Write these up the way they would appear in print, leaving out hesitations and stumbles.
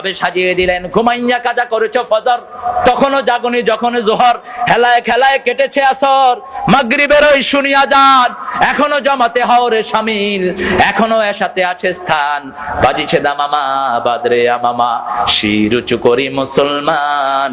সাজিয়ে দিলেন। ঘুমাইয়া কাজা করেছ ফজর, তখনও জাগনি যখন জোহর, হেলায় খেলায় কেটেছে আসর, মাগরিবের ওই শুনি আজান, এখনো জামাতে হওরে শামিল, এখনো এসাতে আছে স্থান, বাজিছে দামামা বাদরে আমামা, শির উঁচু করি মুসলমান,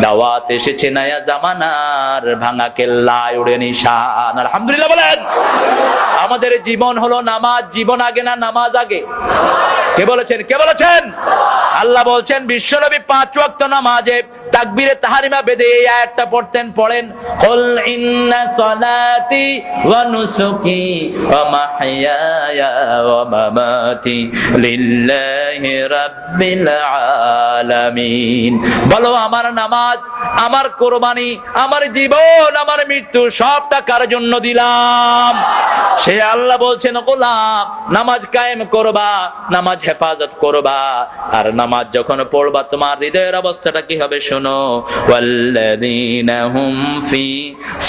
দাওয়াত এসেছে নয়া জামানার, ভাঙা কেল্লায় উড়ে নিশান। আলহামদুলিল্লাহ বলেন। আমাদের জীবন হলো নামাজ। জীবন আগে না নামাজ আগে? কে বলেছেন? কে বলেছেন? আল্লাহ বলছেন বিশ্বনবী 5 ওয়াক্ত নামাজে তাকবীরে তাহরিমা বেঁধে এই আয়াতটা পড়তেন। পড়েন, কুল ইন্না সলাতি ওয়া নুসুকি ওয়া মাহইয়ায়া ওয়া মামাতি লিল্লাহি রাব্বিল আলামিন। বলো আমার নামাজ, আমার কুরবানি, আমার জীবন, আমার মৃত্যু সবটা কার জন্য দিলাম? সে আল্লাহ বলছেন, গোলাম নামাজ কায়েম করবা, নামাজ হেফাজত করবা, আর নামাজ যখন পড়বা তোমার হৃদয়ের অবস্থাটা কি হবে শোনো। ওয়াল্লাযীনা হুম ফি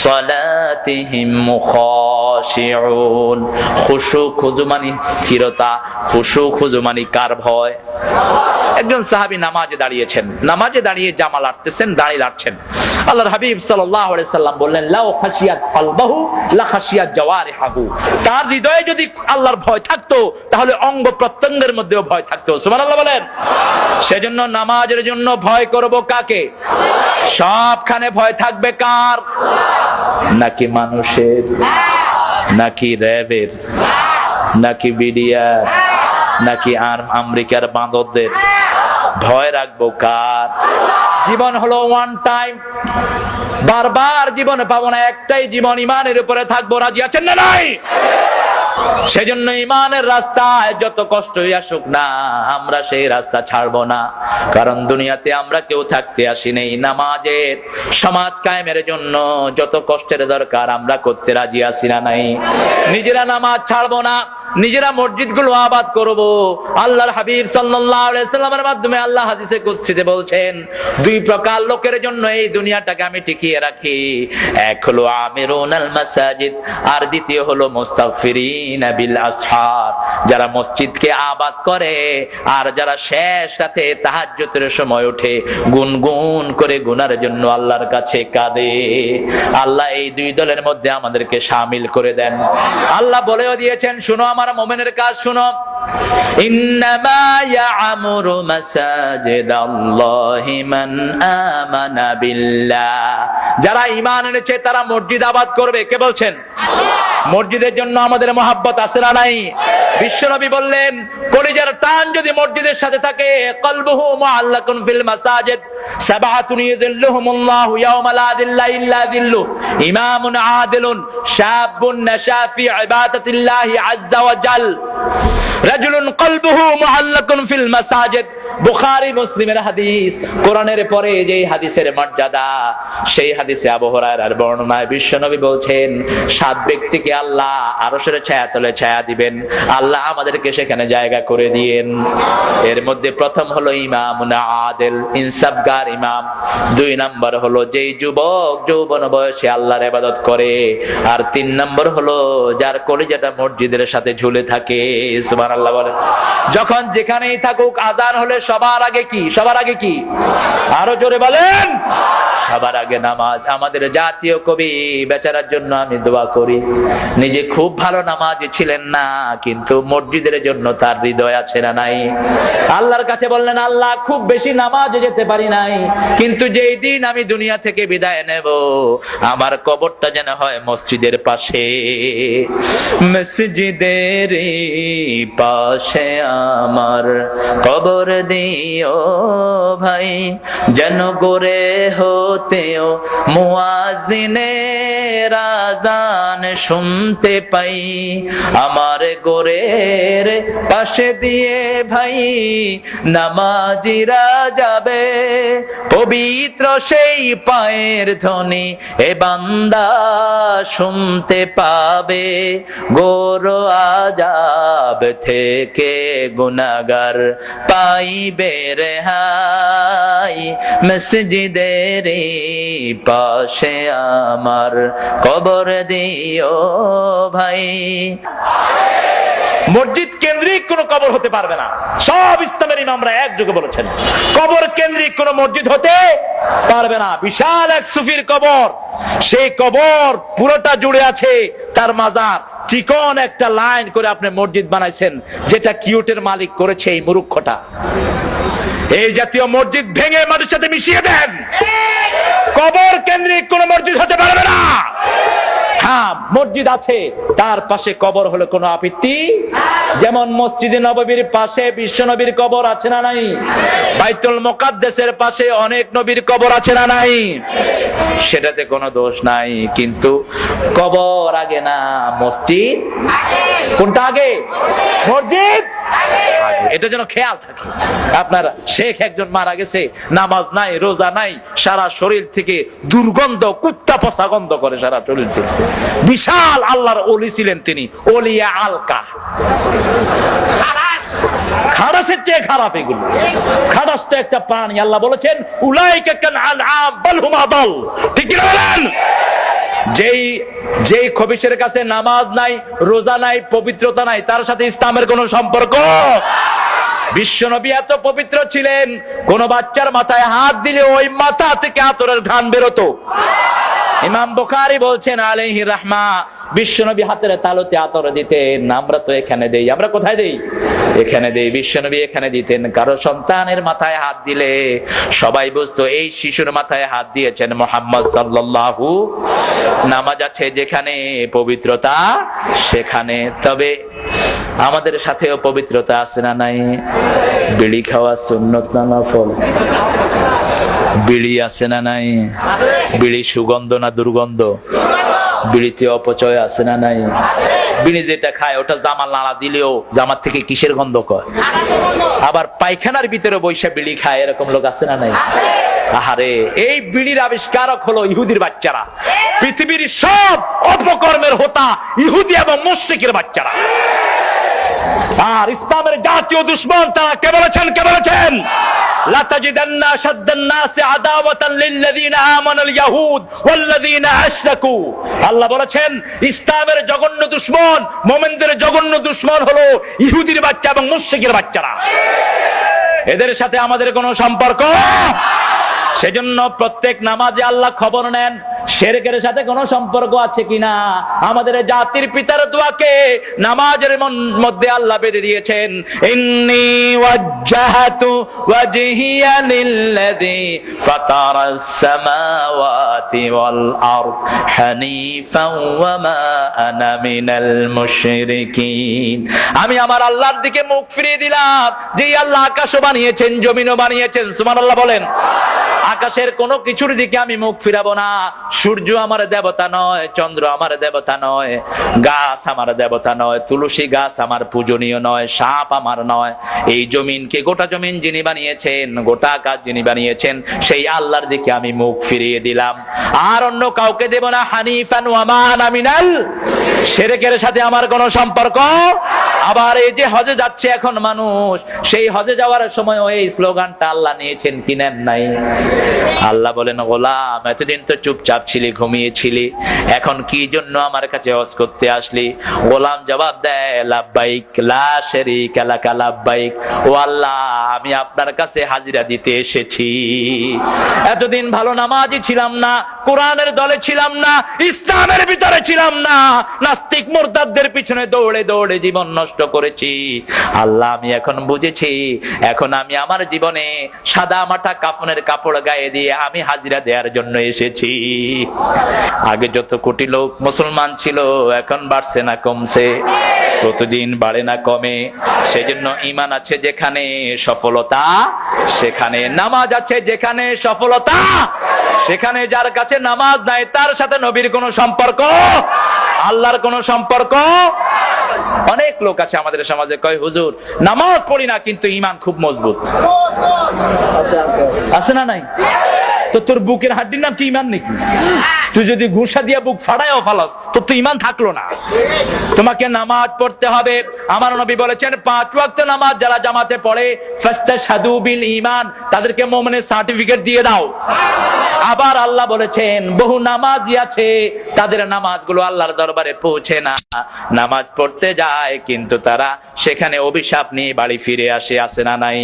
সালাতিহিম মুখাশিউন। খুশু খুজু মানে স্থিরতা, খুশু খুজু মানে কার ভয়? একজন সাহাবী নামাজে দাঁড়িয়েছেন, নামাজে দাঁড়িয়ে জামা লাড়তেছেন, দাড়ি লাড়ছেন। আল্লাহর হাবিব সাল্লাল্লাহু আলাইহি সাল্লাম বললেন, লাউ খাশিয়াত কলবাহু লা খাশিয়াত জাওয়ারিহু। তার হৃদয়ে যদি আল্লাহর ভয় থাকতো তাহলে অঙ্গ প্রত্যঙ্গের মধ্যেও ভয় থাকতো। সুবহানাল্লাহ বলেন। সেজন্য নামাজের জন্য ভয় করব কাকে? সবখানে ভয় থাকবে কার? নাকি মানুষের, নাকি র্যাবের, নাকি বিডিআর, নাকি আমেরিকার বাঁদরদের? ভয় রাখবো কার? জীবন হলো ওয়ান টাইম, বারবার জীবনে পাবো না, একটাই জীবন, ইমানের উপরে থাকবো। রাজি আছেন না নাই? সেজন্য ইমানের রাস্তায় যত কষ্টই আসুক না, আমরা সেই রাস্তা ছাড়বো না। কারণ দুনিয়াতে আমরা কেউ থাকতে আসিনি, নামাজের সমাজ কায়েমের জন্য যত কষ্টের দরকার আমরা করতে রাজি আছি না নাই? নিজেরা নামাজ ছাড়বো না, নিজেরা মসজিদগুলো আবাদ করব। আল্লাহর হাবিব সাল্লাল্লাহু আলাইহি সাল্লামের মাধ্যমে আল্লাহ হাদিসে কুদসিতে বলছেন, 2 প্রকার লোকের জন্য এই দুনিয়াটাকে আমি টিকিয়ে রাখি। এক হলো আমিরুনাল মাসাজিদ, আর দ্বিতীয় হলো মুস্তাগফিরিনা বিল আসহার, যারা মসজিদকে আবাদ করে আর যারা শেষ রাতে তাহাজ্জুদের সময় উঠে গুনগুন করে গুনার জন্য আল্লাহর কাছে কাঁদে। আল্লাহ এই 2 দলের মধ্যে আমাদেরকে শামিল করে দেন। আল্লাহ বলেও দিয়েছেন, শুনো আমার মুমিনের কাজ শুনো, ইন্নামা ইয়া'মুরু মাসাজিদাল্লাহি মান আমানা বিল্লাহ। যারা ঈমান এনেছে তারা মসজিদ আবাদ করবে। কে বলছেন? মসজিদের জন্য আমাদের মহব্বত আছে না নাই? বিশ্বনবী বললেন, কলিজার টান যদি মসজিদের সাথে থাকে, কলবুহু মুআল্লাকুন ফিল মাসাজিদ সাবআতুন ইয়াযিল্লুহুমুল্লাহু ইয়াওমা লা যিল্লা ইল্লা যিল্লু, ইমামুন আদিলুন শাবুন নাশা ফি ইবাদাতিল্লাহি আযজা ওয়া জাল, রাজুলুন কলবুহু মুআল্লাকুন ফিল মাসাজিদ। বুখারী মুসলিমের হাদিস। কোরআনের পরে যে হাদিসের মর্যাদা, সেই হাদিসে আবু হুরায়রার বর্ণনায় বিশ্বনবী বলছেন, 7 ব্যক্তিকে আল্লাহ আরশের ছায়াতলে ছায়া দিবেন। আল্লাহ আমাদেরকে সেখানে জায়গা করে দিয়েন। এর মধ্যে প্রথম হলো ইমামুন আদিল, ইনসাফগার ইমাম। 2 নম্বর হলো যেই যুবক যৌবন বয়সে আল্লাহর ইবাদত করে। আর 3 নম্বর হলো যার কলিজাটা মসজিদের সাথে ঝুলে থাকে। সুবহানাল্লাহ বলেন। যখন যেখানেই থাকুক, আযান হলে সবার আগে কি? সবার আগে কি? আরো জোরে বলেন। সবার আগে নামাজ। আমাদের জাতীয় কবি বেচারার জন্য আমি দোয়া করি, নিজে খুব ভালো নামাজি ছিলেন না, কিন্তু মসজিদের জন্য তার হৃদয় আছে না নাই? আল্লাহর কাছে বললেন, আল্লাহ খুব বেশি নামাজে যেতে পারি নাই, কিন্তু যেই দিন আমি দুনিয়া থেকে বিদায় নেব, আমার কবরটা যেন হয় মসজিদের পাশে। মসজিদের পাশে আমার কবর দিও ভাই, যেন গোরে হতেও মুয়াজ্জিনের আযান শুনতে পাই। আমার গোরের পাশে দিয়ে ভাই নামাজিরা যাবে, পবিত্র সেই পায়ের ধ্বনি এ বান্দা শুনতে পাবে। গোর আযাব থেকে গুনাহগার পাইবে রেহাই, মসজিদের পাশে আমার কবর দিও ভাই। মসজিদ কেন্দ্রিক কোন কবর হতে পারবে না। সব ইসলামের ইমামরা একযোগে বলেছেন কবর কেন্দ্রিক কোন মসজিদ হতে পারবে না। বিশাল এক সুফির কবর, সেই কবর পুরোটা জুড়ে আছে তার মাজার, চিকন একটা লাইন করে আপনি মসজিদ বানাইছেন, যেটা কিউটের মালিক করেছে এই মূর্খটা। এই জাতীয় মসজিদ ভেঙে মাটির সাথে মিশিয়ে দেন। কবর কেন্দ্রিক কোন মসজিদ হতে পারবে না। হ্যাঁ, মসজিদ আছে, তার পাশে কবর হলো কোনো আপত্তি। যেমন মসজিদে নববীর পাশে বিশ্ব নবীর কবর আছে না নাই? বাইতুল মুকাদ্দাসের পাশে অনেক নবীর কবর আছে না নাই? সেটাতে কোনো দোষ নাই, কিন্তু কবর আগে না মসজিদ? কোনটা আগে? মসজিদ এটা যেন খেয়াল থাকে। আপনার শেখ একজন মারা গেছে, নামাজ নাই, রোজা নাই, সারা শরীর থেকে দুর্গন্ধ, কুত্তা পচা গন্ধ করে সারা শরীর থেকে। বিশাল আল্লাহর ওলি ছিলেন তিনি, ওলিয়া আলকা। খারাসের চেয়ে খারাপ এগুলো। খারাসটা একটা প্রাণী, আল্লাহ বলেছেন উলাইকা কাল আনআম বাল হুম আদাল। ঠিক কি বলেন? যেই খবিশের কাছে নামাজ নাই, রোজা নাই, পবিত্রতা নাই, তার সাথে ইসলামের কোন সম্পর্ক? বিশ্বনবী এত পবিত্র ছিলেন, কোন বাচ্চার মাথায় হাত দিলে ওই মাথা থেকে আতরের ঘ্রাণ বেরোতো। ইমাম বুখারী বলছেন আলাইহি রাহমা, বিশ্বনবী হাতের তালুতে আতর দিতেন। আমরা তো এখানে দেই, আমরা কোথায় দেই? এখানে দেই। বিশ্বনবী এখানে দিতেন। কারো সন্তানের মাথায় হাত দিলে সবাই বুঝতো এই শিশুর মাথায় হাত দিয়েছেন মুহাম্মদ সাল্লাল্লাহু। নামাজ আছে যেখানে, পবিত্রতা সেখানে। তবে আমাদের সাথেও পবিত্রতা আছে না নাই? বিড়ি খাওয়া সুন্নত না নফল? বিড়ি আছে না নাই? বিড়ি সুগন্ধ না দুর্গন্ধ? বিড়িতে অপচয় আছে না নাই? বিড়ি যেটা খায় ওটা জামা নাড়া দিলেও জামার থেকে কিসের গন্ধ কয়? আবার পায়খানার ভিতরে বৈশা বিড়ি খায়, এরকম লোক আছে না নাই? আহারে, এই বিড়ির আবিষ্কারক হলো ইহুদির বাচ্চারা। পৃথিবীর সব অপকর্মের হোতা ইহুদি এবং মুশরিকের বাচ্চারা। আর ইসলামের জাতীয় দুশমন তারা কে বলেছেন? কে বলেছেন? লাতাজিদান্না আশাদ্দান নাসি আদাওয়াতান লিল্লাযিনা আমানুল ইয়াহুদ ওয়াল্লাযিনা আশরাকু। আল্লাহ বলেছেন ইসলামের জঘন্য দুশমন, মুমিনদের জঘন্য দুশমন হলো ইহুদির বাচ্চা এবং মুশরিকের বাচ্চারা। এদের সাথে আমাদের কোনো সম্পর্ক? সেজন্য প্রত্যেক নামাজে আল্লাহ খবর নেন শিরকের সাথে কোনো সম্পর্ক আছে কিনা। আমাদের জাতির পিতার দোয়াকে নামাজের মধ্যে আল্লাহ বেঁধে দিয়েছেন, ইন্নী ওয়াজ্জাহাতু ওয়াজহিয়া লিল্লাযী ফাতারাস সামাওয়াতি ওয়াল আরদ হানিফাও ওয়া মা আনা মিনাল মুশরিকিন। আমি আমার আল্লাহর দিকে মুখ ফিরিয়ে দিলাম, যেই আল্লাহ আকাশও বানিয়েছেন, জমিনও বানিয়েছেন। সুবহানাল্লাহ বলেন। আকাশের কোন কিছুর দিকে আমি মুখ ফিরাবো না। সূর্য আমার দেবতা নয়, চন্দ্র আমার দেবতা নয়, গাছ আমার দেবতা নয়, তুলসী গাছ আমার পূজনীয় নয়, সাপ আমার নয়। এই জমিনকে, গোটা জমিন যিনি বানিয়েছেন, গোটা আকাশ যিনি বানিয়েছেন, সেই আল্লাহর দিকে আমি মুখ ফিরিয়ে দিলাম। আর অন্য কাউকে দেব না। হানিফান ওয়া মা আনা মিনাল শিরকের সাথে আমার কোনো সম্পর্ক। আবার এই যে হজে যাচ্ছে এখন মানুষ, সেই হজে যাওয়ার সময় এই স্লোগানটা আল্লাহ নিয়েছেন কি নেন নাই? আল্লাহ বলেন, গোলাম এতদিন তো চুপচাপ ছিলি, ঘুমিয়েছিলি, এখন কি জন্য আমার কাছে হজ করতে আসলি? গোলাম জবাব দেয়, লাব্বাইক লা শারীকা লাকা লাব্বাইক। ও আল্লাহ, আমি আপনার কাছে হাজিরা দিতে এসেছি। এতদিন ভালো নামাজি ছিলাম না, কোরআনের দলে ছিলাম না, ইসলামের ভিতরে ছিলাম না, নাস্তিক মুরতাদদের পিছনে দৌড়ে দৌড়ে জীবন নষ্ট করেছি। আল্লাহ, আমি এখন বুঝেছি, এখন আমি আমার জীবনে সাদা মাটা কাফনের কাপড় গায়ে দিয়ে আমি হাজিরা দেওয়ার জন্য এসেছি। আগে যত কোটি লোক মুসলমান ছিল, এখন বাড়ছে না কমছে? প্রতিদিন বাড়ে না কমে? সেজন্য ঈমান আছে যেখানে সফলতা সেখানে, নামাজ আছে যেখানে সফলতা সেখানে। যার কাছে নামাজ নাই তার সাথে নবীর কোনো সম্পর্ক, আল্লাহর কোনো সম্পর্ক। অনেক লোক আছে আমাদের সমাজে কয়, হুজুর নামাজ পড়ি না কিন্তু ঈমান খুব মজবুত। আছে না নাই? তো তোর বুকের হাড্ডির নাম কি ঈমান নাকি? তুই যদি ঘুষা দিয়া বুক ফাড়ায়ও ফালাস, তোর তো ঈমান থাকলো না। তোমাকে নামাজ পড়তে হবে। আমার নবী বলেছেন 5 ওয়াক্ত নামাজ যারা জামাতে পড়ে, ফাস্তাশহাদু বিল ঈমান, তাদেরকে মুমিনের সার্টিফিকেট দিয়ে দাও। আবার আল্লাহ বলেছেন বহু নামাজি আছে তাদের নামাজগুলো আল্লাহর দরবারে পৌঁছে না, নামাজ পড়তে যায় কিন্তু তারা সেখানে অভিশাপ নিয়ে বাড়ি ফিরে আসে না নাই?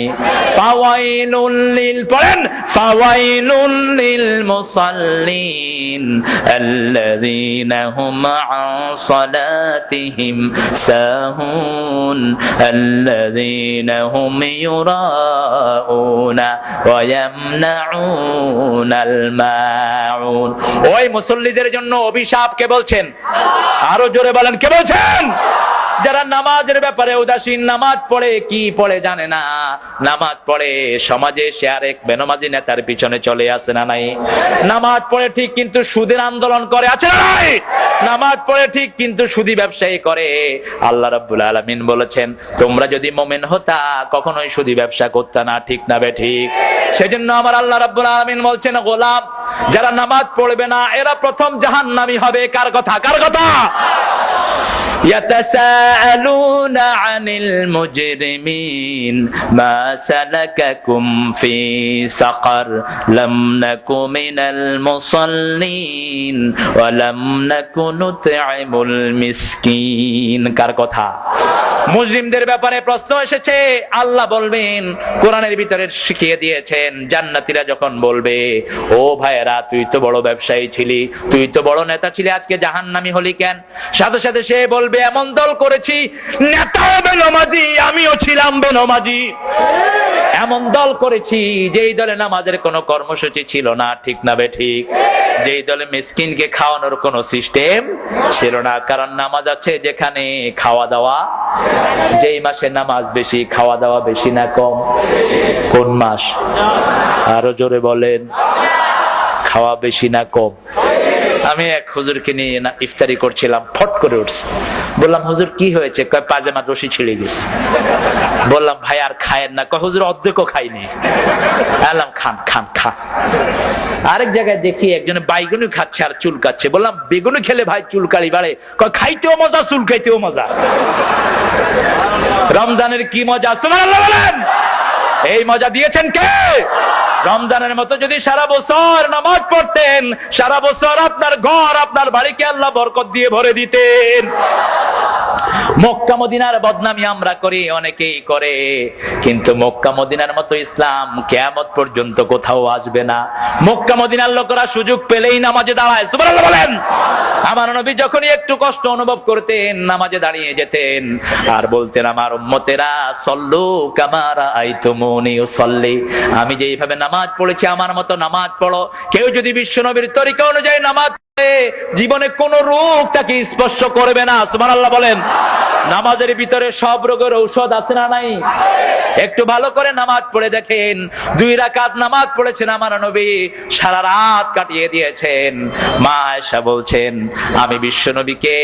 ফাওয়াইলুল লিল, পড়েন, ফাওয়াইলুল লিল মুসাল্লিন আল্লাযীনা হুম আন সালাতিহিম সাহুন আল্লাযীনা হুম ইউরাউনা ওয়া ইয়ামনাউনাল মাউন। ওই মুসল্লিদের জন্য অভিশাপ কে বলছেন? আরো জোরে বলেন, কে বলছেন? যারা নামাজের ব্যাপারে উদাসীন, নামাজ পড়ে কি পড়ে জানে না, নামাজ পড়ে সমাজে সে আরেক বেনমাজি নেতার পিছনে চলে আসে না নাই? নামাজ পড়ে ঠিক কিন্তু সুদের আন্দোলন করে, আছে না নাই? নামাজ পড়ে ঠিক কিন্তু সুদী ব্যবসায়ী করে। আল্লাহ রাব্বুল আলামিন বলেছেন তোমরা যদি মুমিন হতা কখনোই সুদী ব্যবসা করতে না, ঠিক না বে ঠিক? সেজন্য আমার আল্লাহ রাব্বুল আলামিন বলছেন গোলাম যারা নামাজ পড়বে না এরা প্রথম জাহান্নামী হবে। কার কথা? কার কথা? يتساءلون عن المجرمين ما سلككم في سقر لم نك من المصلين ولم نك نطعم المسكين। কার কথা? মুসলিমদের ব্যাপারে প্রশ্ন এসেছে, আল্লাহ বলবেন কোরআনের ভিতরে শিখিয়ে দিয়েছেন জান্নাতীরা যখন বলবে ও ভাইয়েরা তুই তো বড় ব্যবসায়ী ছিলি, তুই তো বড় নেতা ছিলি, আজকে জাহান্নামী হলি কেন? সাথে সাথে সে বলবে এমন দল করেছি নেতাও বেনমাজি আমিও ছিলাম বেনমাজি, এমন দল করেছি যেই দলে নামাজের কোনো কর্মসূচি ছিল না, ঠিক না বে ঠিক? যেই দলে মিসকিনকে খাওয়ানোর কোনো সিস্টেম ছিল না। কারণ নামাজ আছে যেখানে খাওয়া দাওয়া, যেই মাসে নামাজ বেশি খাওয়া দাওয়া বেশি না কম? কোন মাস? আরো জোরে বলেন, খাওয়া বেশি না কম? আমি এক হুজুরকে নিয়ে না ইফতারি করছিলাম, ফট করে উঠছে। বললাম হুজুর কি হয়েছে? কয় পাজামা রশি ছিঁড়ে গেছে। বললাম ভাই আর খায়েন না? কয় হুজুর অর্ধেকও খাইনি। বললাম খান খান খান। আরেক জায়গায় দেখি একজনে বাইগুনি খাচ্ছে আর চুলকাচ্ছে। বললাম বেগুনি খেলে ভাই চুলকালি বাড়ে? কয় খাইতেও মজা চুলকাইতেও মজা। রমজানের কি মজা, সুবহানাল্লাহ বলেন। এই মজা দিয়েছেন কে? রমজানের মতো যদি সারা বছর নামাজ পড়তেন, সারা বছর আপনার ঘর আপনার বাড়িকে আল্লাহ বরকত দিয়ে ভরে দিতেন। মক্কা মদিনার বদনামি আমরা করি, অনেকেই করে, কিন্তু মক্কা মদিনার মতো ইসলাম কিয়ামত পর্যন্ত কোথাও আসবে না। মক্কা মদিনার লোকেরা সুযোগ পেলেই নামাজে দাঁড়ায়, সুবহানাল্লাহ বলেন। আমার নবী যখনই একটু কষ্ট অনুভব করতেন নামাজে দাঁড়িয়ে যেতেন আর বলতেন আমার উম্মতেরা সল্লু কামা রাআইতুমুনি উসাল্লি, আমি যেইভাবে নামাজ পড়েছি আমার মতো নামাজ পড়ো। কেউ যদি বিশ্ব নবীর তরিকা অনুযায়ী নামাজ জীবনে কোন রোগ তাকে স্পর্শ করবে না, সুবহানাল্লাহ বলেন। নামাজের ভিতরে সব রোগের ঔষধ আছে না নাই? একটু ভালো করে নামাজ পড়ে দেখেন। 2 রাকাত নামাজ পড়েছেন আমার নবী, সারা রাত কাটিয়ে দিয়েছেন। মা আয়েশা বলছেন আমি বিশ্বনবীকে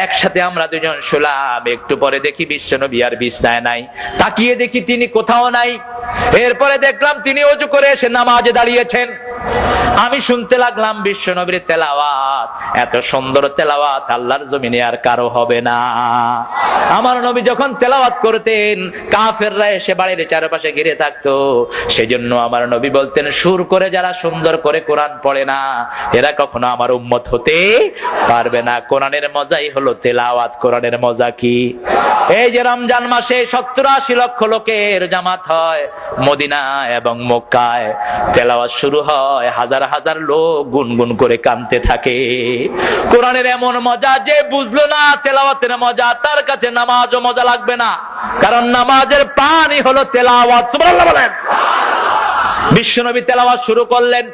একসাথে আমরা দুজন শুলাম, একটু পরে দেখি বিশ্বনবী আর বিছানায় নাই, তাকিয়ে দেখি তিনি কোথাও নাই। এরপরে দেখলাম তিনি ওযু করে এসে নামাজে দাঁড়িয়েছেন। আমি শুনতে লাগলাম বিশ্বনবীর তেলাওয়াত, এত সুন্দর তেলাওয়াত আল্লাহর জমিনে আর কারো হবে না। আমার নবী যখন তেলাওয়াত করতেন কাফেররা এসে বাড়ির চারপাশে ঘিরে থাকতো। সেজন্য আমার নবী বলতেন সুর করে যারা সুন্দর করে কোরআন পড়ে না এরা কখনো আমার উম্মত হতে পারবে না। কোরআনের মজাই হলো তেলাওয়াত। কোরআনের মজা কি? এই যে রমজান মাসে 70-80 লক্ষ লোকের জামাত হয় মদিনা এবং মক্কায়, তেলাওয়াত শুরু হয়, হাজার হাজার লোক গুনগুন করে কাঁদতে থাকে। কোরআনের এমন মজা যে বুঝলো না তেলাওয়াতের মজা তার কাছে নামাজও মজা লাগবে না, কারণ নামাজের প্রাণই হলো তেলাওয়াত, সুবহানাল্লাহ বলেন। বিশ্বনবী তেলাওয়াত শুরু করলেন,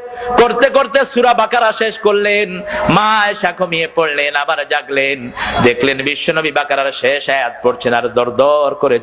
করতে করতে সূরা বাকারা শেষ করলেন। মা আয়েশা ঘুমিয়ে পড়লেন, আবার জাগলেন, দেখলেন বিশ্বনবী বাকারার শেষ আয়াত পড়ছেন আর দরদর করে